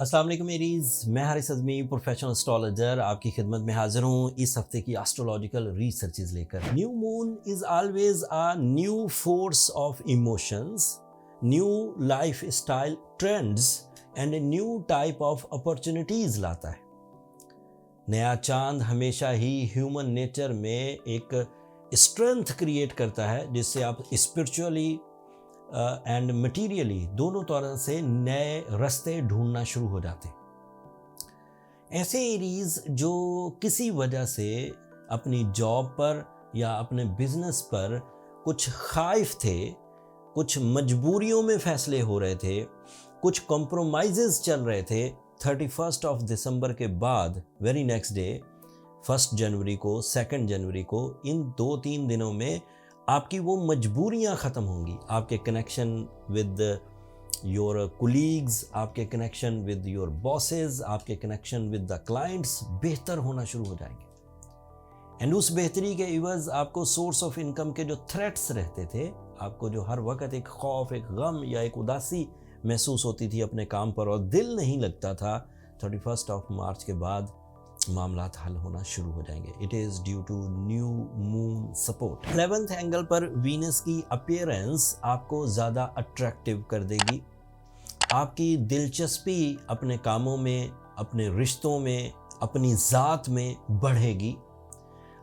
अस्सलाम वालेकुम एरीज, मैं हारिस अज़मी प्रोफेशनल एस्ट्रोलॉजर आपकी खिदमत में हाजिर हूँ इस हफ्ते की एस्ट्रोलॉजिकल रिसर्चेज लेकर। New moon is always a new force of emotions, new life style trends and a new type of opportunities लाता है। नया चांद हमेशा ही ह्यूमन नेचर में एक स्ट्रेंथ क्रिएट करता है जिससे आप स्पिरिचुअली एंड मटीरियली दोनों तरह से नए रास्ते ढूंढना शुरू हो जाते हैं। ऐसे एरीज जो किसी वजह से अपनी जॉब पर या अपने बिजनेस पर कुछ खाइफ थे, कुछ मजबूरियों में फैसले हो रहे थे, कुछ कॉम्प्रोमाइजेस चल रहे थे, 31 ऑफ दिसंबर के बाद वेरी नेक्स्ट डे 1 जनवरी को 2 जनवरी को इन 2-3 दिनों में आपकी वो मजबूरियां ख़त्म होंगी। आपके कनेक्शन विद योर कुलीग्स, आपके कनेक्शन विद योर बॉसेस, आपके कनेक्शन विद द क्लाइंट्स बेहतर होना शुरू हो जाएंगे। एंड उस बेहतरी के इवज़ आपको सोर्स ऑफ इनकम के जो थ्रेट्स रहते थे, आपको जो हर वक्त एक खौफ, एक गम या एक उदासी महसूस होती थी अपने काम पर और दिल नहीं लगता था, 31 ऑफ मार्च के बाद मामलात हल होना शुरू हो जाएंगे। It is due to new moon support. 11th angle पर वीनस की अपीयरेंस आपको ज़्यादा अट्रैक्टिव कर देगी। आपकी दिलचस्पी अपने कामों में, अपने रिश्तों में, अपनी ज़ात में बढ़ेगी।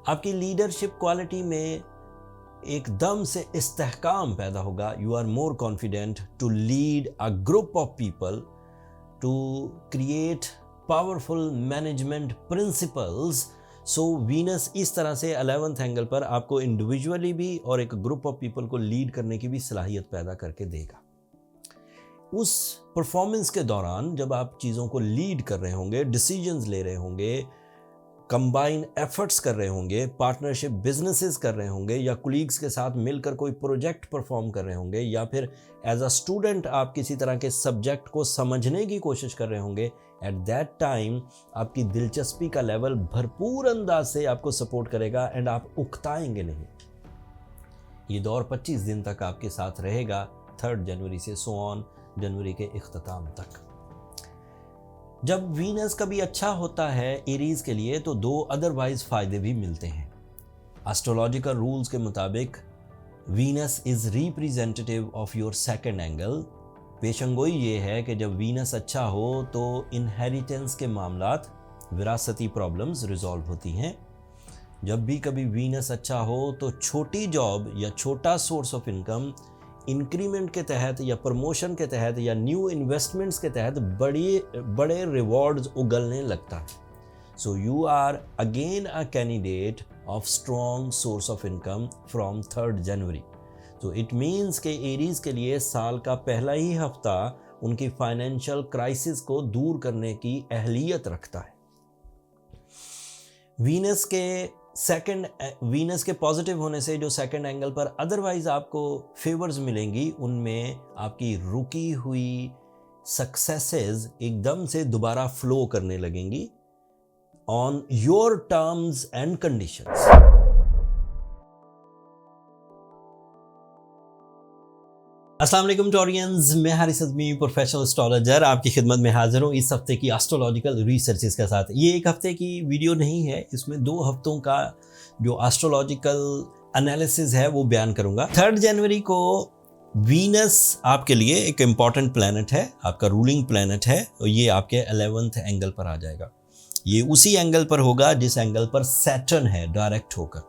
आपकी लीडरशिप क्वालिटी में एकदम से इस्तेहकाम पैदा होगा। You are more confident to lead a group of people, to create powerful management principles. So Venus इस तरह से 11th एंगल पर आपको इंडिविजुअली भी और एक ग्रुप ऑफ पीपल को लीड करने की भी सलाहियत पैदा करके देगा। उस परफॉर्मेंस के दौरान जब आप चीज़ों को लीड कर रहे होंगे, डिसीजंस ले रहे होंगे, कंबाइन एफर्ट्स कर रहे होंगे, पार्टनरशिप बिजनेसेस कर रहे होंगे, या कुलीग्स के साथ मिलकर कोई प्रोजेक्ट परफॉर्म कर रहे होंगे, या फिर एज अ स्टूडेंट आप किसी तरह के सब्जेक्ट को समझने की कोशिश कर रहे होंगे, एट दैट टाइम आपकी दिलचस्पी का लेवल भरपूर अंदाज से आपको सपोर्ट करेगा एंड आप उकताएंगे नहीं। ये दौर 25 दिन तक आपके साथ रहेगा, 3 जनवरी से सो ऑन जनवरी के इख्तिताम तक। जब वीनस कभी अच्छा होता है एरीज के लिए तो 2 अदरवाइज फ़ायदे भी मिलते हैं। एस्ट्रोलॉजिकल रूल्स के मुताबिक Venus is representative of your 2nd angle. पेशंगोई ये है कि जब वीनस अच्छा हो तो इनहेरिटेंस के मामलात, विरासती प्रॉब्लम्स रिजॉल्व होती हैं। जब भी कभी वीनस अच्छा हो तो छोटी जॉब या छोटा सोर्स ऑफ इनकम इंक्रीमेंट के तहत या प्रमोशन के तहत या न्यू इन्वेस्टमेंट्स के तहत बड़े रिवॉर्ड्स उगलने लगता है। So you are again a candidate of strong source of income from 3 January. तो इट मीन्स के एरीज के लिए साल का पहला ही हफ्ता उनकी फाइनेंशियल क्राइसिस को दूर करने की अहलियत रखता है। वीनस के पॉजिटिव होने से जो 2nd एंगल पर अदरवाइज आपको फेवर्स मिलेंगी, उनमें आपकी रुकी हुई सक्सेसेस एकदम से दोबारा फ्लो करने लगेंगी on your terms and conditions. अस्सलाम वालेकुम टॉरियंस, मैं हारिस अज़मी प्रोफेशनल एस्ट्रोलॉजर आपकी खिदमत में हाजिर हूँ इस हफ्ते की एस्ट्रोलॉजिकल रिसर्चेस के साथ। ये एक हफ्ते की वीडियो नहीं है, इसमें 2 हफ्तों का जो एस्ट्रोलॉजिकल एनालिसिस है वो बयान करूँगा। 3 जनवरी को वीनस आपके लिए एक इम्पॉर्टेंट प्लैनेट है, आपका रूलिंग प्लैनेट है, और ये आपके 11th एंगल पर आ जाएगा। ये उसी एंगल पर होगा जिस एंगल पर सैटर्न है डायरेक्ट होकर।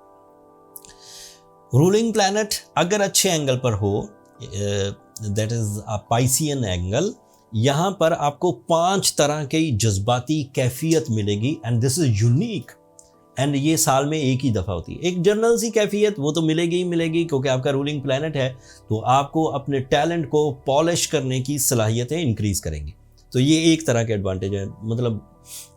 रूलिंग प्लैनेट अगर अच्छे एंगल पर हो, that is a Piscean angle, यहाँ पर आपको 5 तरह की जज्बाती कैफियत मिलेगी and this is unique. And ये साल में एक ही दफ़ा होती है। एक जनरल सी कैफियत वो तो मिलेगी ही मिलेगी क्योंकि आपका रूलिंग प्लैनेट है, तो आपको अपने टैलेंट को पॉलिश करने की सलाहियतें इंक्रीज़ करेंगी। तो ये एक तरह के एडवांटेज है। मतलब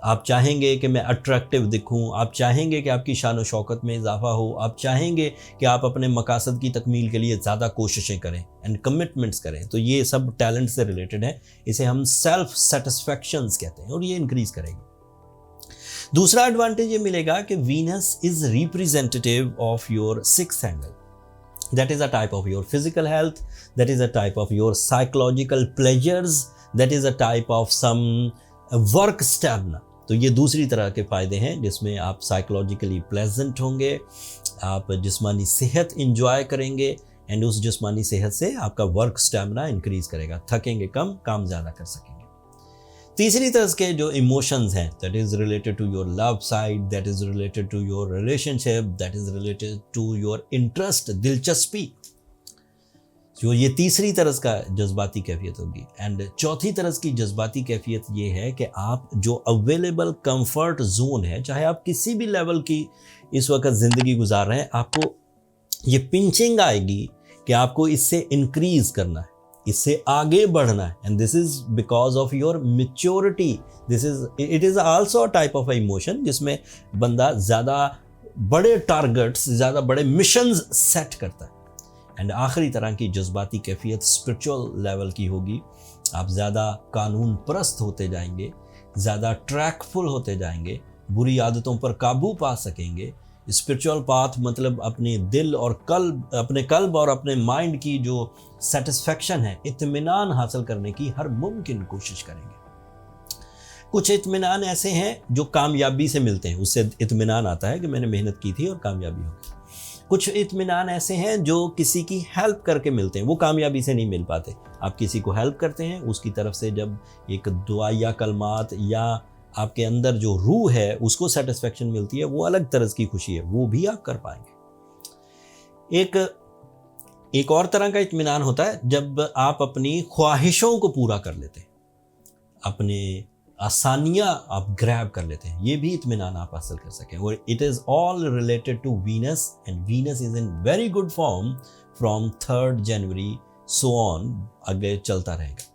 आप चाहेंगे कि मैं अट्रैक्टिव दिखूं, आप चाहेंगे कि आपकी शान व शौकत में इजाफा हो, आप चाहेंगे कि आप अपने मकासद की तकमील के लिए ज़्यादा कोशिशें करें एंड कमिटमेंट्स करें। तो ये सब टैलेंट से रिलेटेड है, इसे हम सेल्फ सेटिस्फैक्शंस कहते हैं और ये इंक्रीज़ करेगी। दूसरा एडवांटेज ये मिलेगा कि Venus is representative of your 6th angle. That is a type of your physical health, that is a type of your psychological pleasures, that is a type of some work stamina. तो ये दूसरी तरह के फ़ायदे हैं जिसमें आप psychologically pleasant होंगे, आप जिस्मानी सेहत इंजॉय करेंगे, एंड उस जिस्मानी सेहत से आपका वर्क स्टैमिना इंक्रीज करेगा, थकेंगे कम, काम ज़्यादा कर सकेंगे। तीसरी तरह के जो इमोशंस हैं, that is related to your love side, that is related to your relationship, that is related to your interest, दिलचस्पी, जो ये तीसरी तरह का जज्बाती कैफियत होगी। एंड चौथी तरह की जज्बाती कैफियत ये है कि आप जो अवेलेबल कंफर्ट जोन है, चाहे आप किसी भी लेवल की इस वक्त ज़िंदगी गुजार रहे हैं, आपको ये पिंचिंग आएगी कि आपको इससे इंक्रीज करना है, इससे आगे बढ़ना है, and this is because of your maturity. It is also a type of emotion जिसमें बंदा ज़्यादा बड़े टारगेट्स, ज़्यादा बड़े मिशंस सेट करता है। एंड आखिरी तरह की जज्बाती कैफियत स्पिरिचुअल लेवल की होगी। आप ज़्यादा कानून परस्त होते जाएंगे, ज़्यादा ट्रैकफुल होते जाएंगे, बुरी आदतों पर काबू पा सकेंगे। स्पिरिचुअल पाथ मतलब अपने दिल और अपने कल्ब और अपने माइंड की जो सेटिस्फेक्शन है, इत्मीनान हासिल करने की हर मुमकिन कोशिश करेंगे। कुछ इत्मीनान ऐसे हैं जो कामयाबी से मिलते हैं, उससे इत्मीनान आता है कि मैंने मेहनत की थी और कामयाबी हो गई। कुछ इत्मीनान ऐसे हैं जो किसी की हेल्प करके मिलते हैं, वो कामयाबी से नहीं मिल पाते। आप किसी को हेल्प करते हैं, उसकी तरफ से जब एक दुआ या कलमात या आपके अंदर जो रूह है उसको सेटिस्फेक्शन मिलती है, वो अलग तरह की खुशी है, वो भी आप कर पाएंगे। एक और तरह का इत्मीनान होता है जब आप अपनी ख्वाहिशों को पूरा कर लेते हैं, अपने आसानियां आप ग्रैब कर लेते हैं, ये भी इत्मीनान आप हासिल कर सकें। और it is all related to Venus, and Venus is in very good form from 3 January so on, आगे चलता रहेगा।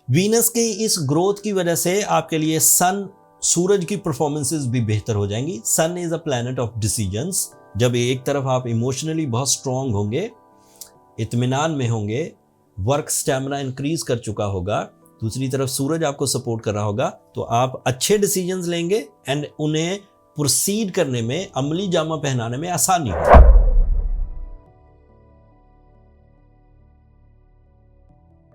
वीनस की इस ग्रोथ की वजह से आपके लिए सूरज की परफॉर्मेंसेस भी बेहतर हो जाएंगी। Sun is a planet of decisions. जब एक तरफ आप इमोशनली बहुत स्ट्रांग होंगे, इत्मीनान में होंगे, वर्क स्टैमिना इंक्रीज कर चुका होगा, दूसरी तरफ सूरज आपको सपोर्ट कर रहा होगा, तो आप अच्छे डिसीजंस लेंगे एंड उन्हें प्रोसीड करने में, अमली जामा पहनाने में आसानी होगी।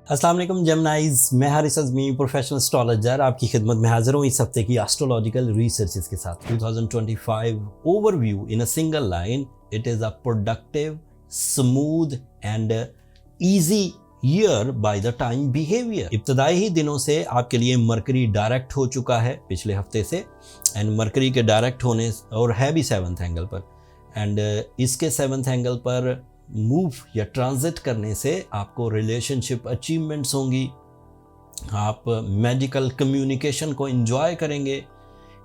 अस्सलाम वालेकुम जेमिनाइज, मैं हारिस अज़मी, प्रोफेशनल एस्ट्रोलॉजर, आपकी खिदमत में हाजिर हूँ इस हफ्ते की एस्ट्रोलॉजिकल रिसर्चेस के साथ। 2025 overview in a single line, it is a productive, smooth and easy year by the time behaviour. इब्तदाई ही दिनों से आपके लिए मरकरी डायरेक्ट हो चुका है पिछले हफ्ते से, एंड मरकरी के डायरेक्ट होने और है भी 7th एंगल पर, एंड इसके 7th एंगल पर मूव या ट्रांजिट करने से आपको रिलेशनशिप अचीवमेंट्स होंगी, आप मैजिकल कम्युनिकेशन को एंजॉय करेंगे,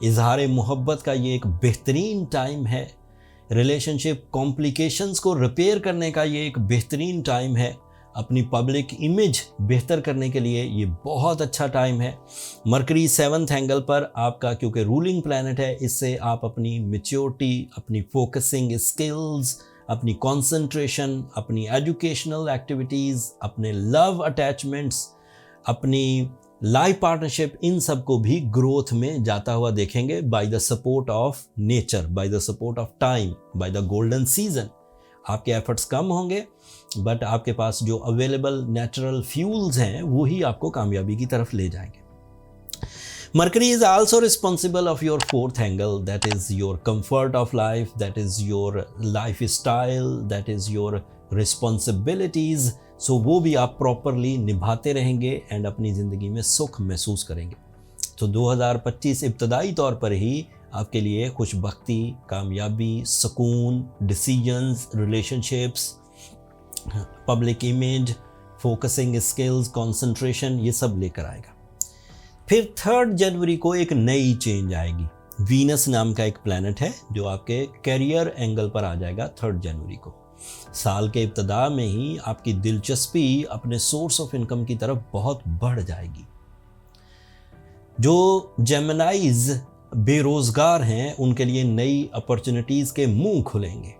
इजहार मोहब्बत का ये एक बेहतरीन टाइम है, रिलेशनशिप कॉम्प्लिकेशंस को रिपेयर करने का ये एक बेहतरीन टाइम है, अपनी पब्लिक इमेज बेहतर करने के लिए ये बहुत अच्छा टाइम है। मरकरी 7th एंगल पर आपका क्योंकि रूलिंग प्लैनेट है, इससे आप अपनी मैच्योरिटी, अपनी फोकसिंग स्किल्स, अपनी कंसंट्रेशन, अपनी एजुकेशनल एक्टिविटीज़, अपने लव अटैचमेंट्स, अपनी लाइफ पार्टनरशिप, इन सब को भी ग्रोथ में जाता हुआ देखेंगे by the support of nature, by the support of time, by the golden season. आपके एफर्ट्स कम होंगे बट आपके पास जो अवेलेबल नेचुरल फ्यूल्स हैं वही आपको कामयाबी की तरफ ले जाएंगे। Mercury is also responsible of your 4th angle, that is your comfort of life, that is your lifestyle, that is your responsibilities. So वो भी आप प्रॉपरली निभाते रहेंगे एंड अपनी ज़िंदगी में सुख महसूस करेंगे। तो 2025 इब्तदाई तौर पर ही आपके लिए खुशबख्ती, कामयाबी, सुकून, decisions, relationships, public image, focusing skills, concentration, ये सब लेकर आएगा। फिर 3 जनवरी को एक नई चेंज आएगी। वीनस नाम का एक प्लैनेट है जो आपके कैरियर एंगल पर आ जाएगा 3 जनवरी को। साल के इब्तदा में ही आपकी दिलचस्पी अपने सोर्स ऑफ इनकम की तरफ बहुत बढ़ जाएगी। जो जेमिनाइज बेरोजगार हैं उनके लिए नई अपॉर्चुनिटीज़ के मुंह खुलेंगे।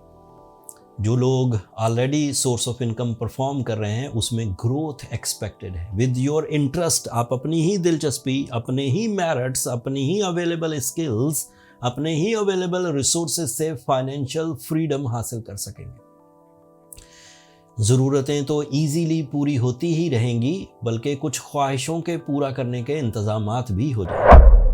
जो लोग already source of income perform कर रहे हैं उसमें ग्रोथ एक्सपेक्टेड है। विद योर इंटरेस्ट आप अपनी ही दिलचस्पी, अपने ही मेरिट्स, अपनी ही अवेलेबल स्किल्स, अपने ही अवेलेबल रिसोर्सेज से फाइनेंशियल फ्रीडम हासिल कर सकेंगे। ज़रूरतें तो ईजीली पूरी होती ही रहेंगी, बल्कि कुछ ख्वाहिशों के पूरा करने के इंतज़ामात भी हो जाएंगे।